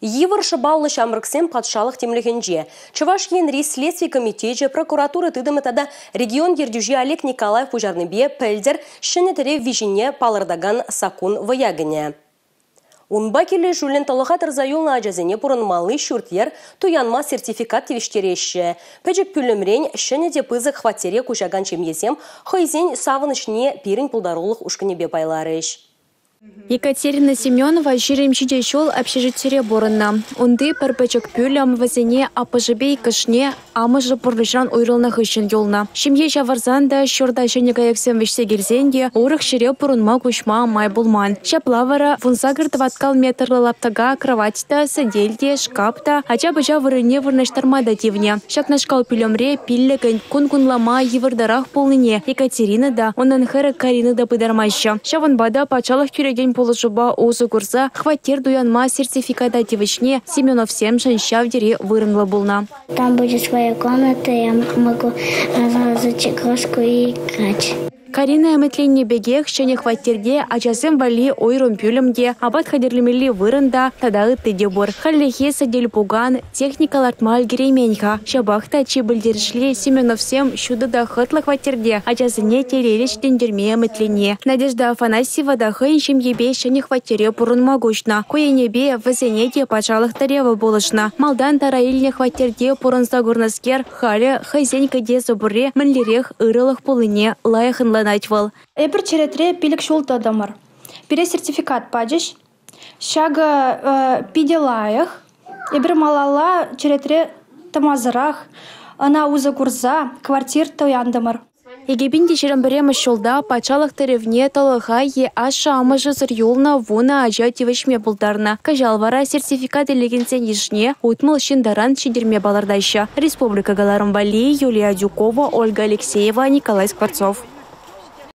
Йывыр шыбаллы шамрыксем патшалық темлігенже. Чуваш енри следствий комитете прокуратуры тыдымытада регион ердюжи Олег Николаев пужарныбе пэльдер шынетіре вижине палырдаган сакун ваягыне. Унба келі жүлін талыға тұрзайылна ажазыне бұрынмалы шүртер туянма сертификат тевештереші. Пәжік пүлімрен шынеде пызы хваттере кушаган чемесем хайзен савынышне пирін пулдарулық ушкынебе байларыш. Екатерина Семенова жиремчиде шел общежитие борынна. Унды парпачок пюлям вазене апажыбей кышне амыжы пурлышан уйрылнах үшін елна. Шимье жаварзанда шурда женегаяқсен вешсе герзенде урық шире пурынма кушма май булман. Шаплавара вунсагыр тваткал метрлы лаптага кроватьта, садельде, шкапта, ача-бача вырыне вырнаштармада дивне. Шакнашкал пюлемре пиллегань кун-кунлама евардарах полныне. Екатерина да, онан хэра Карина да пыдармаща. Шаванбада пачалах день положуба озу курса хватер дуянма сертификата девочне Семенов 7 шавдери вырынла булна. Там будет своя комната, я могу разложить игрушку и играть. Карина эметленне бегех шене хваттерде ачасем вали ойром пюлемде абат хадерлемели вырында тадагы тыдебор. Халлехе садель пуган техникалар маль геременьха. Шабахта чибылдершли Семенов 7 шудыда хытла хваттерде ачасыне терелеш дендерме эметленне. Надежда Афанасьева да хыншим ебе шене хваттере пурын могучна. Коенебе вазенеде пачалых тарева болышна. Малдан тараильне хваттерде пурын загурнаскер халя хайзенька де забуре мэнлерех ырылых пулыне лаяхынла начвал. Эбір черетре пилік шулта адамар. Пире сертификат падеш. Шага пиделаях. Эбір малала черетре тамазырах. Ана уза курза квартир тояндамар. Егебинде жеремберемі шулда пачалық таревне талыға е аша амыжы зыр юлна вуна ажа тевешме бұлдарна. Кажалвара сертификат елегенсен ешне утмыл шиндаран шидерме балардайша. Республика Галарымбали, Юлия Дюкова, Ольга Алексеева, Николай Скворцов.